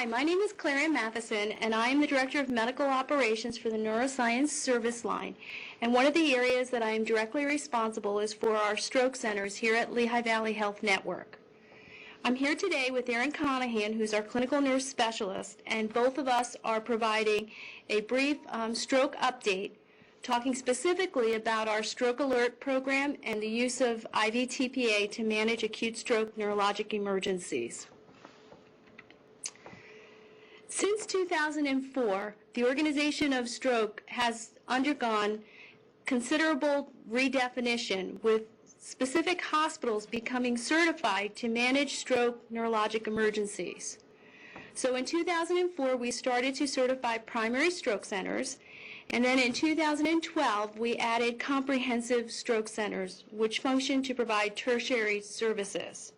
Hi, my name is Claranne.mathiesen, and I am the Director of Medical Operations for the Neuroscience Service Line. And one of the areas that I am directly responsible is for our stroke centers here at Lehigh Valley Health Network. I'm here today with Erin Conahan, who's our clinical nurse specialist, and both of us are providing a brief stroke update, talking specifically about our stroke alert program and the use of IV tPA to manage acute stroke neurologic emergencies. Since 2004, the Organization of Stroke has undergone considerable redefinition, with specific hospitals becoming certified to manage stroke neurologic emergencies. So in 2004, we started to certify primary stroke centers, and then in 2012, we added comprehensive stroke centers, which function to provide tertiary services.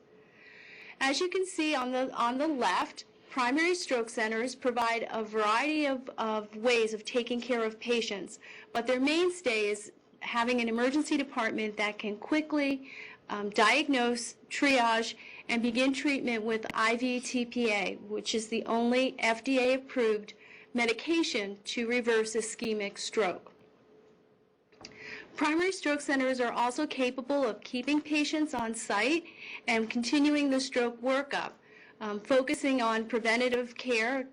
As you can see on the left, primary stroke centers provide a variety of ways of taking care of patients, but their mainstay is having an emergency department that can quickly diagnose, triage, and begin treatment with IV tPA, which is the only FDA-approved medication to reverse ischemic stroke. Primary stroke centers are also capable of keeping patients on site and continuing the stroke workup, focusing on preventative care,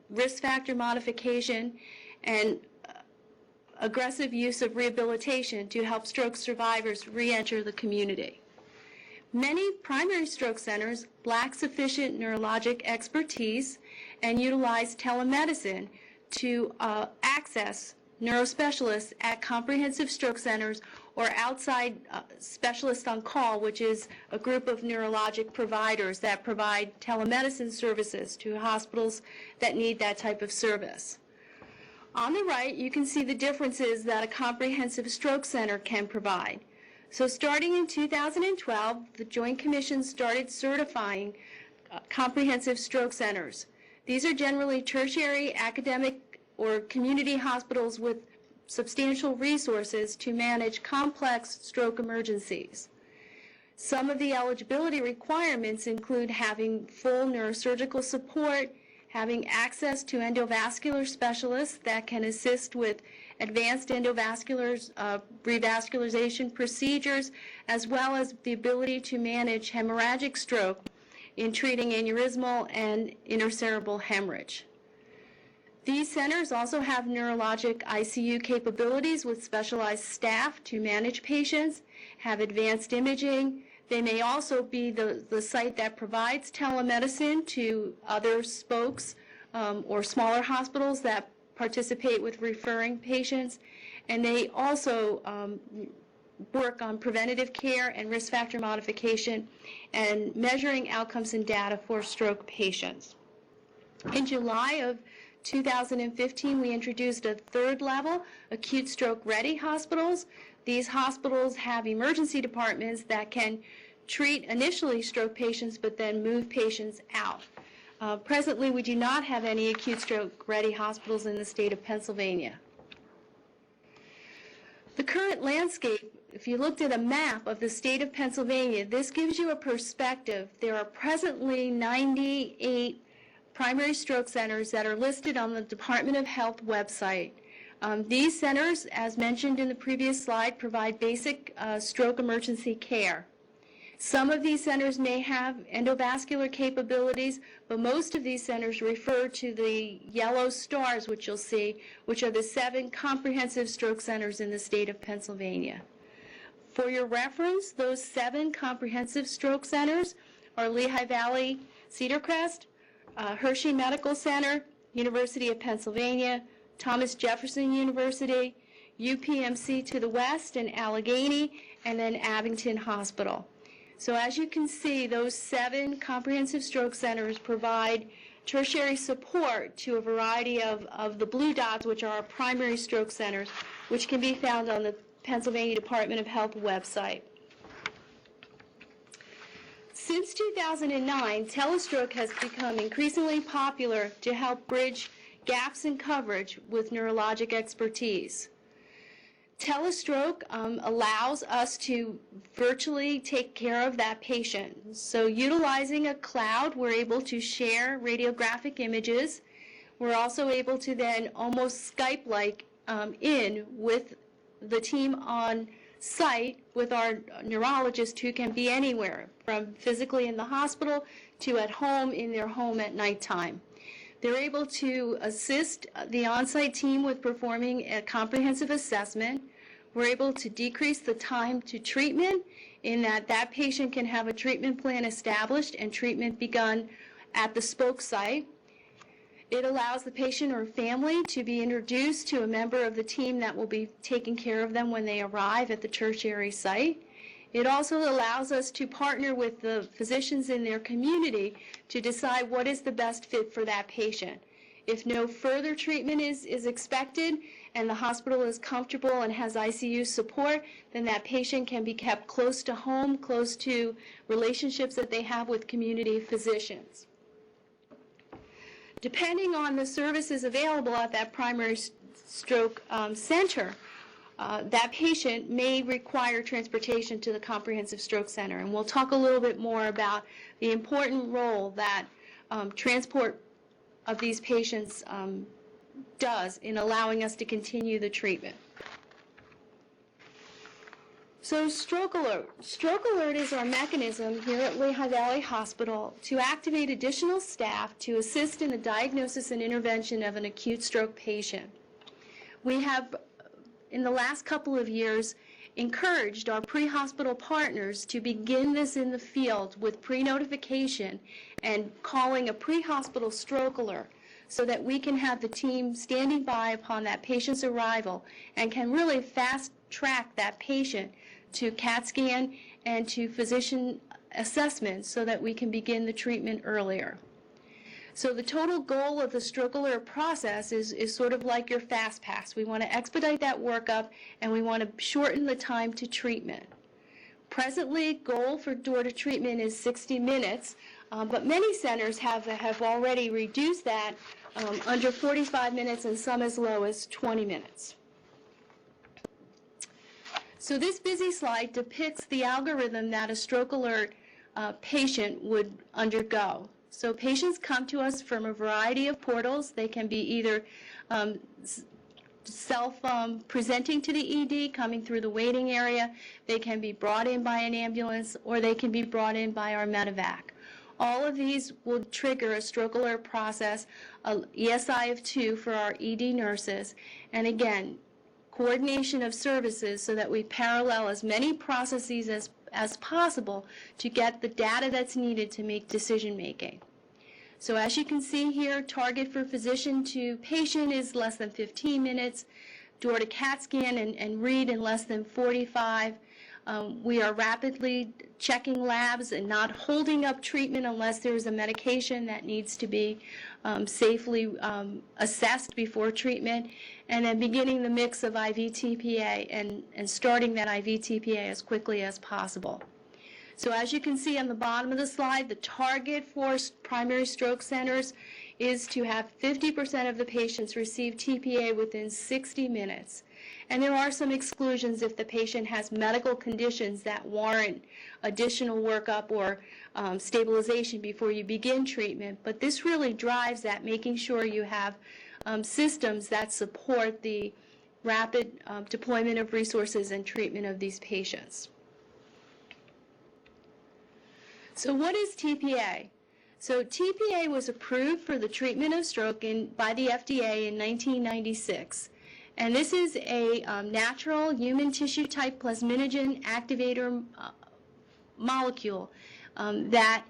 risk factor modification, and aggressive use of rehabilitation to help stroke survivors re-enter the community. Many primary stroke centers lack sufficient neurologic expertise and utilize telemedicine to access neurospecialists at comprehensive stroke centers or outside specialists on call, which is a group of neurologic providers that provide telemedicine services to hospitals that need that type of service. On the right, you can see the differences that a comprehensive stroke center can provide. So starting in 2012, the Joint Commission started certifying comprehensive stroke centers. These are generally tertiary academic or community hospitals with substantial resources to manage complex stroke emergencies. Some of the eligibility requirements include having full neurosurgical support, having access to endovascular specialists that can assist with advanced endovascular revascularization procedures, as well as the ability to manage hemorrhagic stroke in treating aneurysmal and intercerebral hemorrhage. These centers also have neurologic ICU capabilities with specialized staff to manage patients, have advanced imaging. They may also be the site that provides telemedicine to other spokes or smaller hospitals that participate with referring patients. And they also work on preventative care and risk factor modification and measuring outcomes and data for stroke patients. In July of 2015, we introduced a third level, acute stroke ready hospitals. These hospitals have emergency departments that can treat initially stroke patients but then move patients out. Presently, we do not have any acute stroke ready hospitals in the state of Pennsylvania. The current landscape, if you looked at a map of the state of Pennsylvania, this gives you a perspective. There are presently 98 primary stroke centers that are listed on the Department of Health website. These centers, as mentioned in the previous slide, provide basic stroke emergency care. Some of these centers may have endovascular capabilities, but most of these centers refer to the yellow stars, which you'll see, which are the 7 comprehensive stroke centers in the state of Pennsylvania. For your reference, those 7 comprehensive stroke centers are Lehigh Valley Cedar Crest, Hershey Medical Center, University of Pennsylvania, Thomas Jefferson University, UPMC to the west in Allegheny, and then Abington Hospital. So as you can see, those 7 comprehensive stroke centers provide tertiary support to a variety of the blue dots, which are our primary stroke centers, which can be found on the Pennsylvania Department of Health website. Since 2009, Telestroke has become increasingly popular to help bridge gaps in coverage with neurologic expertise. Telestroke allows us to virtually take care of that patient. So utilizing a cloud, we're able to share radiographic images. We're also able to then almost Skype-like in with the team on site with our neurologist who can be anywhere, from physically in the hospital to at home in their home at nighttime. They're able to assist the on-site team with performing a comprehensive assessment. We're able to decrease the time to treatment in that that patient can have a treatment plan established and treatment begun at the spoke site. It allows the patient or family to be introduced to a member of the team that will be taking care of them when they arrive at the tertiary site. It also allows us to partner with the physicians in their community to decide what is the best fit for that patient. If no further treatment is expected and the hospital is comfortable and has ICU support, then that patient can be kept close to home, close to relationships that they have with community physicians. Depending on the services available at that primary stroke center, that patient may require transportation to the Comprehensive Stroke Center. And we'll talk a little bit more about the important role that transport of these patients does in allowing us to continue the treatment. So Stroke Alert. Stroke Alert is our mechanism here at Lehigh Valley Hospital to activate additional staff to assist in the diagnosis and intervention of an acute stroke patient. We have, in the last couple of years, encouraged our pre-hospital partners to begin this in the field with pre-notification and calling a pre-hospital stroke alert so that we can have the team standing by upon that patient's arrival and can really fast track that patient to CAT scan and to physician assessment so that we can begin the treatment earlier. So the total goal of the stroke alert process is sort of like your fast pass. We want to expedite that workup and we want to shorten the time to treatment. Presently, goal for door to treatment is 60 minutes, but many centers have already reduced that under 45 minutes and some as low as 20 minutes. So this busy slide depicts the algorithm that a stroke alert patient would undergo. So patients come to us from a variety of portals. They can be either self-presenting to the ED, coming through the waiting area. They can be brought in by an ambulance, or they can be brought in by our MedEvac. All of these will trigger a stroke alert process, a ESI of 2 for our ED nurses, and again, coordination of services so that we parallel as many processes as possible to get the data that's needed to make decision making. So as you can see here, target for physician to patient is less than 15 minutes, door to CAT scan and read in less than 45. We are rapidly checking labs and not holding up treatment unless there is a medication that needs to be safely assessed before treatment, and then beginning the mix of IV tPA and starting that IV tPA as quickly as possible. So as you can see on the bottom of the slide, the target for primary stroke centers is to have 50% of the patients receive tPA within 60 minutes. And there are some exclusions if the patient has medical conditions that warrant additional workup or stabilization before you begin treatment. But this really drives that, making sure you have systems that support the rapid deployment of resources and treatment of these patients. So what is tPA? So tPA was approved for the treatment of stroke by the FDA in 1996. And this is a natural human tissue type plasminogen activator molecule that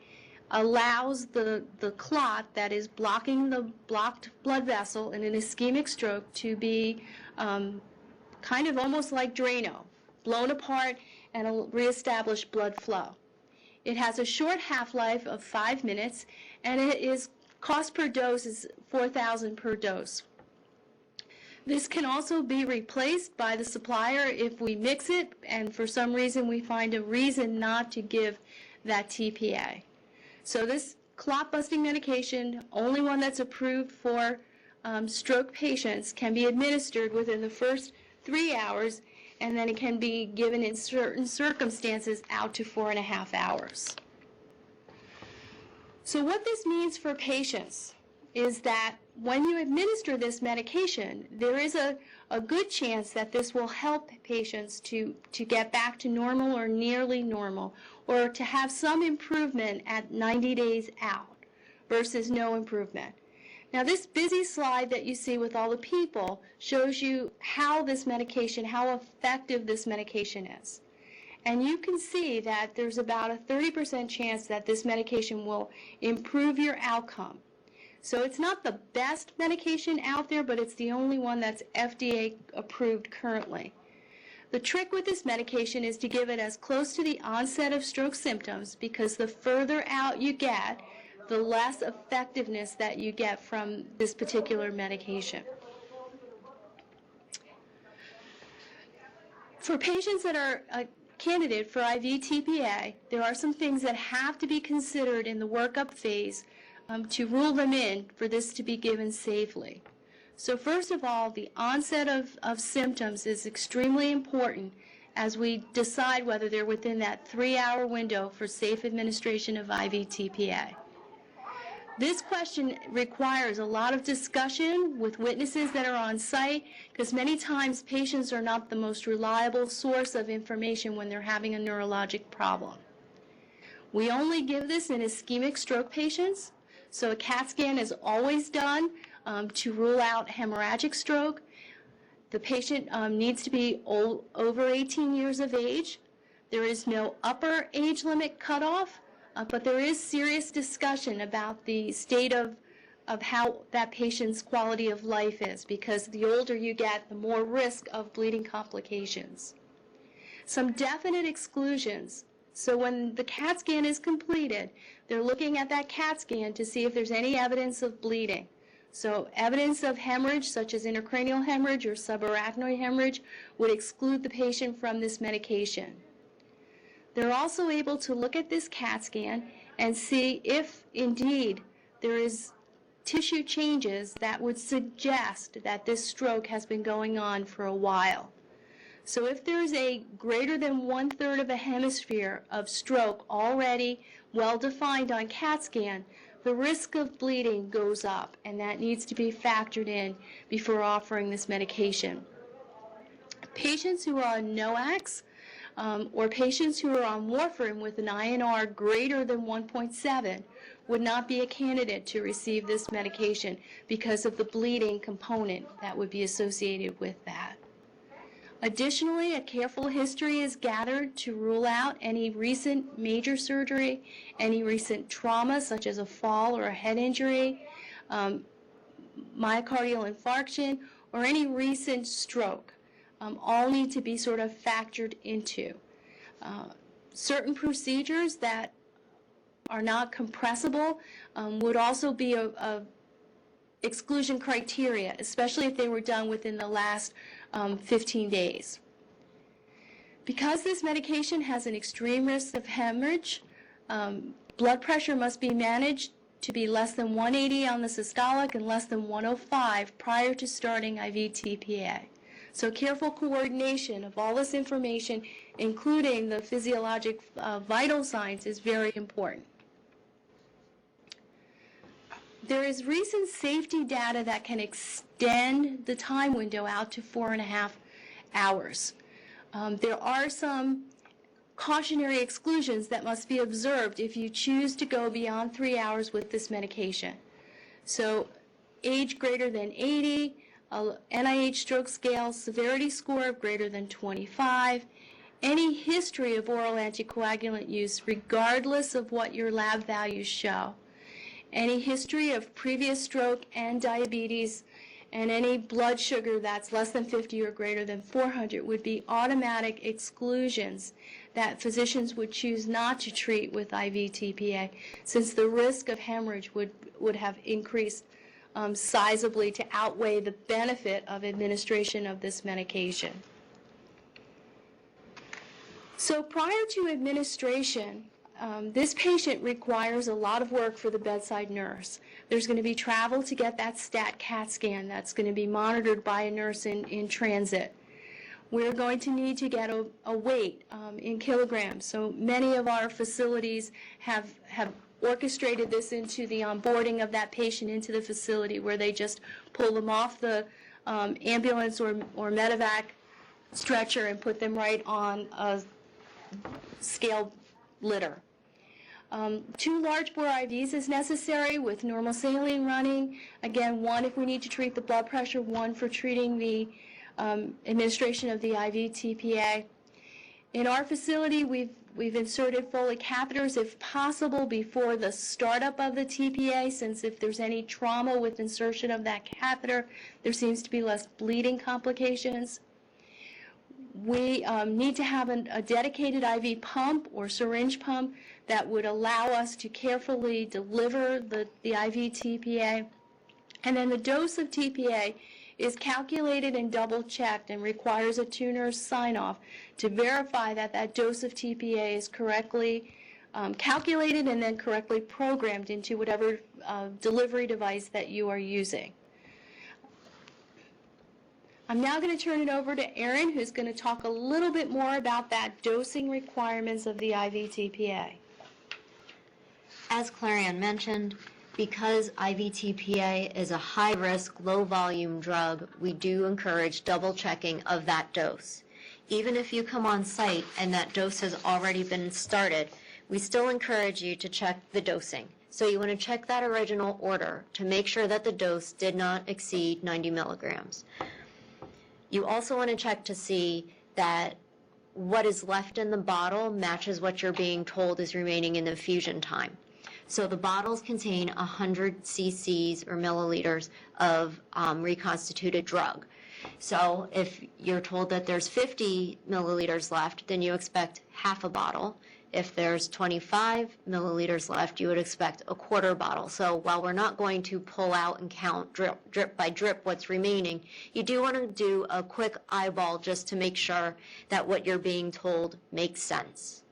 allows the clot that is blocking the blocked blood vessel in an ischemic stroke to be kind of almost like Drano, blown apart and reestablish blood flow. It has a short half-life of 5 minutes, and it is cost per dose is $4,000 per dose. This can also be replaced by the supplier if we mix it and for some reason we find a reason not to give that tPA. So this clot-busting medication, only one that's approved for stroke patients, can be administered within the first 3 hours and then it can be given in certain circumstances out to 4.5 hours. So what this means for patients is that when you administer this medication, there is a good chance that this will help patients to get back to normal or nearly normal, or to have some improvement at 90 days out versus no improvement. Now, this busy slide that you see with all the people shows you how this medication, how effective this medication is. And you can see that there's about a 30% chance that this medication will improve your outcome. So it's not the best medication out there, but it's the only one that's FDA approved currently. The trick with this medication is to give it as close to the onset of stroke symptoms, because the further out you get, the less effectiveness that you get from this particular medication. For patients that are a candidate for IV TPA, there are some things that have to be considered in the workup phase to rule them in for this to be given safely. So first of all, the onset of symptoms is extremely important as we decide whether they're within that 3-hour window for safe administration of IV TPA. This question requires a lot of discussion with witnesses that are on site, because many times patients are not the most reliable source of information when they're having a neurologic problem. We only give this in ischemic stroke patients, so a CAT scan is always done to rule out hemorrhagic stroke. The patient needs to be over 18 years of age. There is no upper age limit cutoff, but there is serious discussion about the state of how that patient's quality of life is, because the older you get, the more risk of bleeding complications. Some definite exclusions. So when the CAT scan is completed, they're looking at that CAT scan to see if there's any evidence of bleeding. So evidence of hemorrhage, such as intracranial hemorrhage or subarachnoid hemorrhage, would exclude the patient from this medication. They're also able to look at this CAT scan and see if indeed there is tissue changes that would suggest that this stroke has been going on for a while. So if there's a greater than 1/3 of a hemisphere of stroke already well defined on CAT scan, the risk of bleeding goes up, and that needs to be factored in before offering this medication. Patients who are on NOACs or patients who are on warfarin with an INR greater than 1.7 would not be a candidate to receive this medication because of the bleeding component that would be associated with that. Additionally, a careful history is gathered to rule out any recent major surgery, any recent trauma such as a fall or a head injury, myocardial infarction, or any recent stroke. All need to be sort of factored into. Certain procedures that are not compressible would also be a exclusion criteria, especially if they were done within the last 15 days. Because this medication has an extreme risk of hemorrhage, blood pressure must be managed to be less than 180 on the systolic and less than 105 prior to starting IV TPA. So careful coordination of all this information, including the physiologic vital signs, is very important. There is recent safety data that can extend the time window out to 4.5 hours. There are some cautionary exclusions that must be observed if you choose to go beyond 3 hours with this medication. So age greater than 80, NIH stroke scale severity score of greater than 25, any history of oral anticoagulant use regardless of what your lab values show, any history of previous stroke and diabetes, and any blood sugar that's less than 50 or greater than 400 would be automatic exclusions that physicians would choose not to treat with IV TPA, since the risk of hemorrhage would have increased sizably to outweigh the benefit of administration of this medication. So prior to administration, this patient requires a lot of work for the bedside nurse. There's going to be travel to get that stat CAT scan that's going to be monitored by a nurse in transit. we're going to need to get a weight in kilograms. So many of our facilities have orchestrated this into the onboarding of that patient into the facility, where they just pull them off the ambulance or MedEvac stretcher and put them right on a scale litter. 2 large bore IVs is necessary with normal saline running. Again, 1 if we need to treat the blood pressure, 1 for treating the administration of the IV tPA. In our facility, we've inserted Foley catheters if possible before the startup of the tPA, since if there's any trauma with insertion of that catheter, there seems to be less bleeding complications. We need to have a dedicated IV pump or syringe pump that would allow us to carefully deliver the IV tPA. And then the dose of tPA is calculated and double-checked and requires a tuner's sign-off to verify that that dose of tPA is correctly calculated and then correctly programmed into whatever delivery device that you are using. I'm now going to turn it over to Erin, who's going to talk a little bit more about that dosing requirements of the IV tPA. As Claranne mentioned, because IV tPA is a high-risk, low-volume drug, we do encourage double-checking of that dose. Even if you come on site and that dose has already been started, we still encourage you to check the dosing. So you want to check that original order to make sure that the dose did not exceed 90 milligrams. You also want to check to see that what is left in the bottle matches what you're being told is remaining in the infusion time. So the bottles contain 100 cc's or milliliters of reconstituted drug. So if you're told that there's 50 milliliters left, then you expect half a bottle. If there's 25 milliliters left, you would expect a quarter bottle. So while we're not going to pull out and count drip by drip what's remaining, you do want to do a quick eyeball just to make sure that what you're being told makes sense.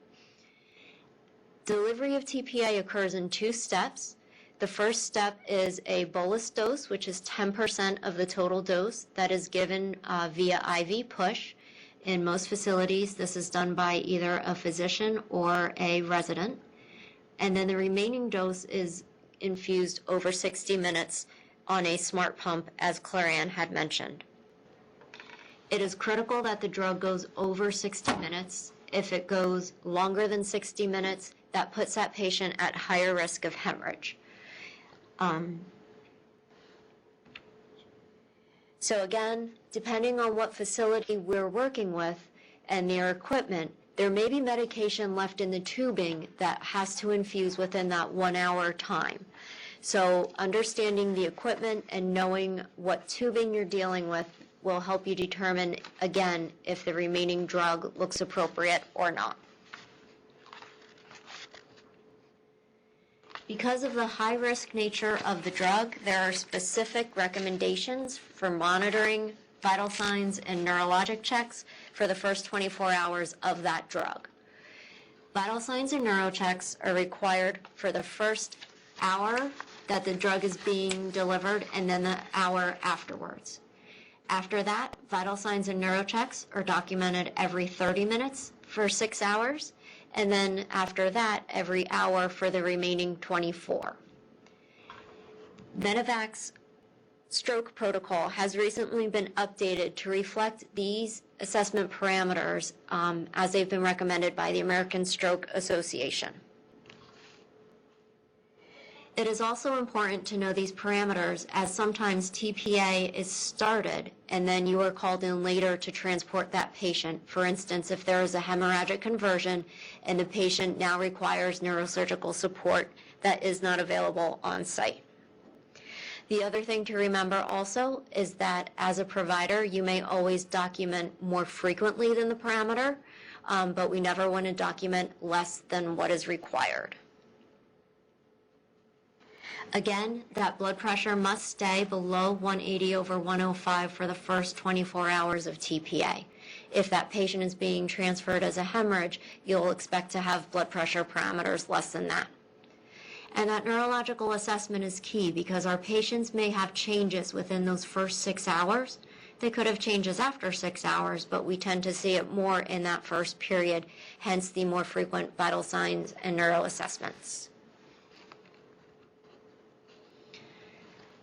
Delivery of tPA occurs in 2 steps. The first step is a bolus dose, which is 10% of the total dose that is given via IV push. In most facilities, this is done by either a physician or a resident. And then the remaining dose is infused over 60 minutes on a smart pump, as Claranne had mentioned. It is critical that the drug goes over 60 minutes. If it goes longer than 60 minutes, that puts that patient at higher risk of hemorrhage. So again, depending on what facility we're working with and their equipment, there may be medication left in the tubing that has to infuse within that 1 hour time. So understanding the equipment and knowing what tubing you're dealing with will help you determine, again, if the remaining drug looks appropriate or not. Because of the high-risk nature of the drug, there are specific recommendations for monitoring vital signs and neurologic checks for the first 24 hours of that drug. Vital signs and neuro checks are required for the first hour that the drug is being delivered and then the hour afterwards. After that, vital signs and neuro checks are documented every 30 minutes for 6 hours, and then after that, every hour for the remaining 24. MedEvac's stroke protocol has recently been updated to reflect these assessment parameters as they've been recommended by the American Stroke Association. It is also important to know these parameters, as sometimes tPA is started and then you are called in later to transport that patient. For instance, if there is a hemorrhagic conversion and the patient now requires neurosurgical support that is not available on site. The other thing to remember also is that as a provider, you may always document more frequently than the parameter, but we never want to document less than what is required. Again, that blood pressure must stay below 180 over 105 for the first 24 hours of tPA. If that patient is being transferred as a hemorrhage, you'll expect to have blood pressure parameters less than that. And that neurological assessment is key because our patients may have changes within those first 6 hours They could have changes after 6 hours, but we tend to see it more in that first period, hence the more frequent vital signs and neuro assessments.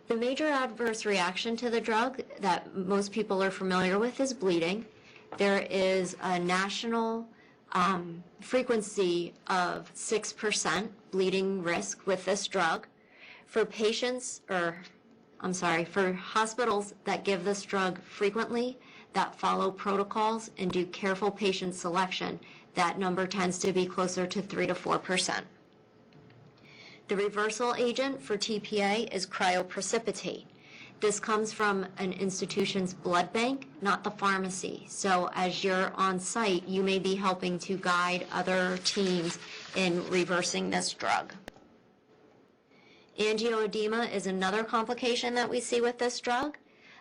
The major adverse reaction to the drug that most people are familiar with is bleeding. There is a national frequency of 6% bleeding risk with this drug. For for hospitals that give this drug frequently, that follow protocols and do careful patient selection, that number tends to be closer to 3 to 4%. The reversal agent for TPA is cryoprecipitate. This comes from an institution's blood bank, not the pharmacy. So as you're on site, you may be helping to guide other teams in reversing this drug. Angioedema is another complication that we see with this drug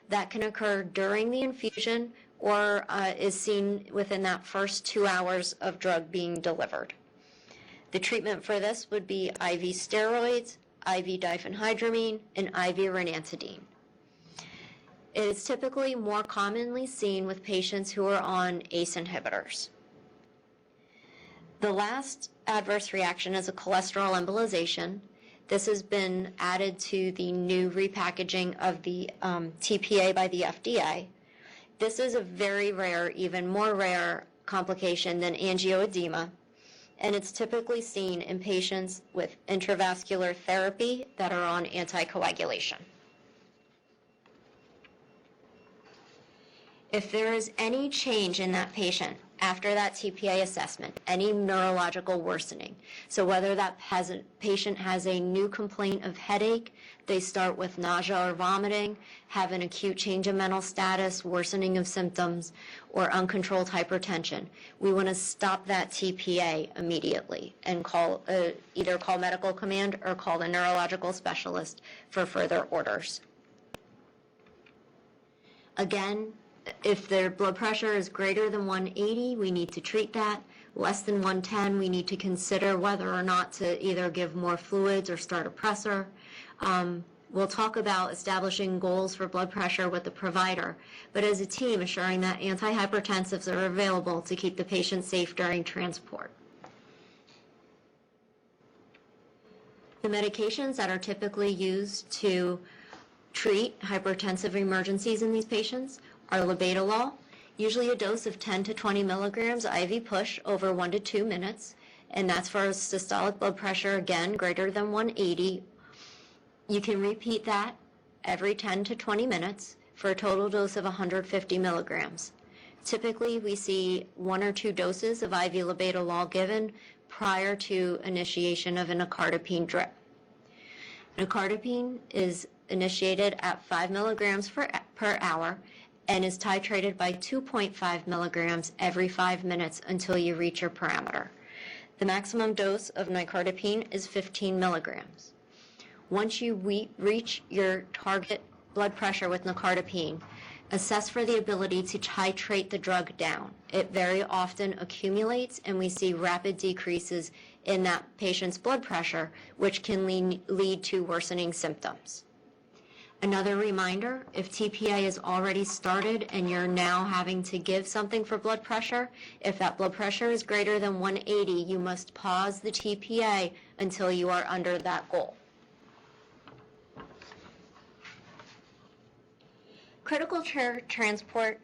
that can occur during the infusion or is seen within that first 2 hours of drug being delivered. The treatment for this would be IV steroids, IV diphenhydramine, and IV ranitidine. It is typically more commonly seen with patients who are on ACE inhibitors. The last adverse reaction is a cholesterol embolization. This has been added to the new repackaging of the tPA by the FDA. This is a very rare, even more rare complication than angioedema, and it's typically seen in patients with intravascular therapy that are on anticoagulation. If there is any change in that patient after that TPA assessment, any neurological worsening, so whether that patient has a new complaint of headache, they start with nausea or vomiting, have an acute change of mental status, worsening of symptoms, or uncontrolled hypertension, we want to stop that TPA immediately and either call medical command or call the neurological specialist for further orders. Again, if their blood pressure is greater than 180, we need to treat that. Less than 110, we need to consider whether or not to either give more fluids or start a pressor. We'll talk about establishing goals for blood pressure with the provider, but as a team, assuring that antihypertensives are available to keep the patient safe during transport. The medications that are typically used to treat hypertensive emergencies in these patients are labetalol, usually a dose of 10 to 20 milligrams IV push over 1 to 2 minutes, and that's for systolic blood pressure, again, greater than 180. You can repeat that every 10 to 20 minutes for a total dose of 150 milligrams. Typically, we see 1 or 2 doses of IV labetalol given prior to initiation of a nicardipine drip. Nicardipine is initiated at 5 milligrams per hour and is titrated by 2.5 milligrams every 5 minutes until you reach your parameter. The maximum dose of nicardipine is 15 milligrams. Once you reach your target blood pressure with nicardipine, assess for the ability to titrate the drug down. It very often accumulates, and we see rapid decreases in that patient's blood pressure, which can lead to worsening symptoms. Another reminder, if TPA is already started and you're now having to give something for blood pressure, if that blood pressure is greater than 180, you must pause the TPA until you are under that goal. Critical care transport.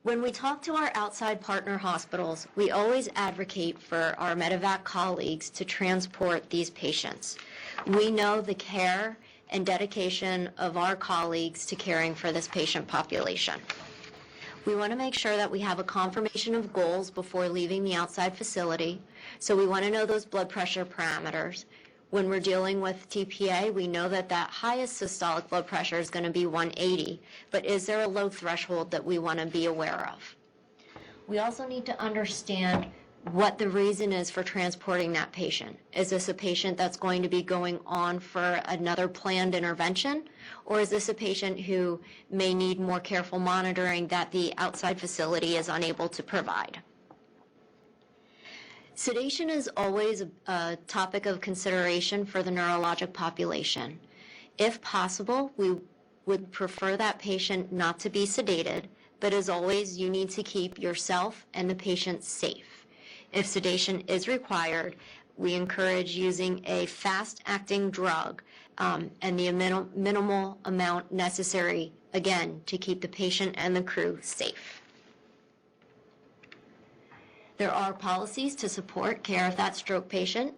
When we talk to our outside partner hospitals, we always advocate for our MedEvac colleagues to transport these patients. We know the care and dedication of our colleagues to caring for this patient population. We want to make sure that we have a confirmation of goals before leaving the outside facility, so we want to know those blood pressure parameters. When we're dealing with TPA, we know that that highest systolic blood pressure is going to be 180, but is there a low threshold that we want to be aware of? We also need to understand what the reason is for transporting that patient. Is this a patient that's going to be going on for another planned intervention, or is this a patient who may need more careful monitoring that the outside facility is unable to provide? Sedation is always a topic of consideration for the neurologic population. If possible, we would prefer that patient not to be sedated, but as always, you need to keep yourself and the patient safe. If sedation is required, we encourage using a fast-acting drug and the minimal amount necessary, again, to keep the patient and the crew safe. There are policies to support care of that stroke patient.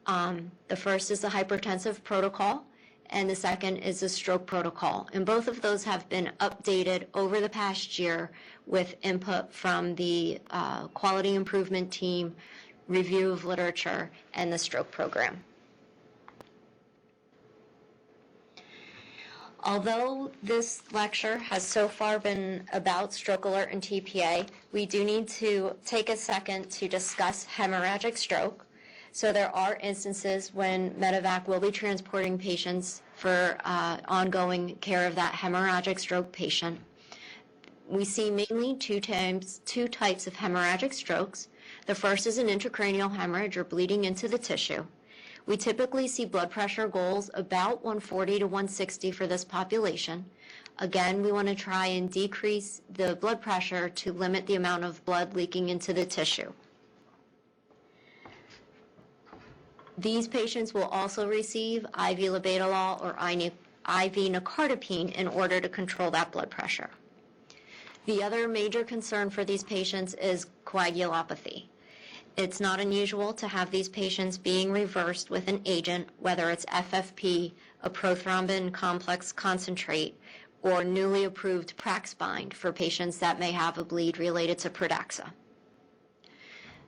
The first is the hypertensive protocol, and the second is the stroke protocol. And both of those have been updated over the past year with input from the quality improvement team, review of literature, and the stroke program. Although this lecture has so far been about stroke alert and TPA, we do need to take a second to discuss hemorrhagic stroke. So there are instances when MedEvac will be transporting patients for ongoing care of that hemorrhagic stroke patient. We see mainly two types of hemorrhagic strokes. The first is an intracranial hemorrhage or bleeding into the tissue. We typically see blood pressure goals about 140 to 160 for this population. Again, we want to try and decrease the blood pressure to limit the amount of blood leaking into the tissue. These patients will also receive IV labetalol or IV nicardipine in order to control that blood pressure. The other major concern for these patients is coagulopathy. It's not unusual to have these patients being reversed with an agent, whether it's FFP, a prothrombin complex concentrate, or newly approved Praxbind for patients that may have a bleed related to Pradaxa.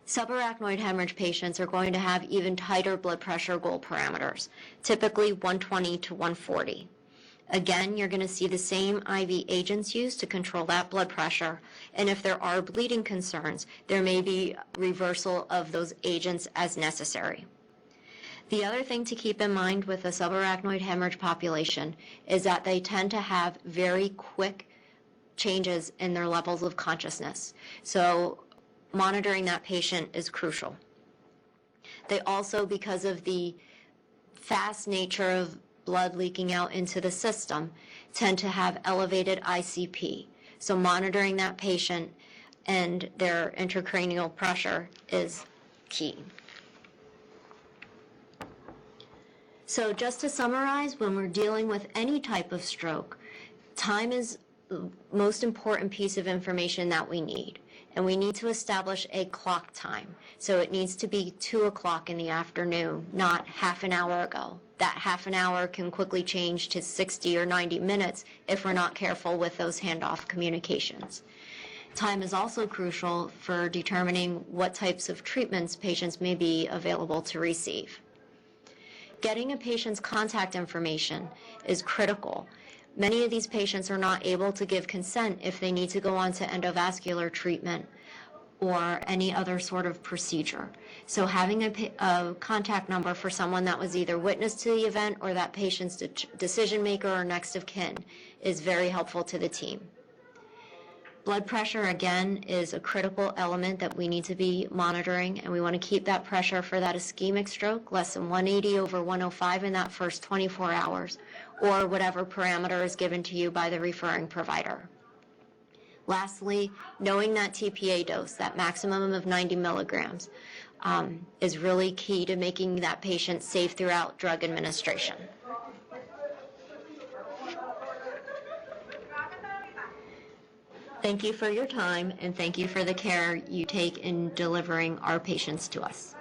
Subarachnoid hemorrhage patients are going to have even tighter blood pressure goal parameters, typically 120 to 140. Again, you're going to see the same IV agents used to control that blood pressure, and if there are bleeding concerns, there may be reversal of those agents as necessary. The other thing to keep in mind with the subarachnoid hemorrhage population is that they tend to have very quick changes in their levels of consciousness. So monitoring that patient is crucial. They also, because of the fast nature of blood leaking out into the system, tend to have elevated ICP. So monitoring that patient and their intracranial pressure is key. So just to summarize, when we're dealing with any type of stroke, time is the most important piece of information that we need. And we need to establish a clock time. So it needs to be 2 o'clock in the afternoon, not half an hour ago. That half an hour can quickly change to 60 or 90 minutes if we're not careful with those handoff communications. Time is also crucial for determining what types of treatments patients may be available to receive. Getting a patient's contact information is critical. Many of these patients are not able to give consent if they need to go on to endovascular treatment or any other sort of procedure. So having a contact number for someone that was either witness to the event or that patient's decision maker or next of kin is very helpful to the team. Blood pressure, again, is a critical element that we need to be monitoring, and we want to keep that pressure for that ischemic stroke less than 180 over 105 in that first 24 hours, or whatever parameter is given to you by the referring provider. Lastly, knowing that tPA dose, that maximum of 90 milligrams, is really key to making that patient safe throughout drug administration. Thank you for your time, and thank you for the care you take in delivering our patients to us.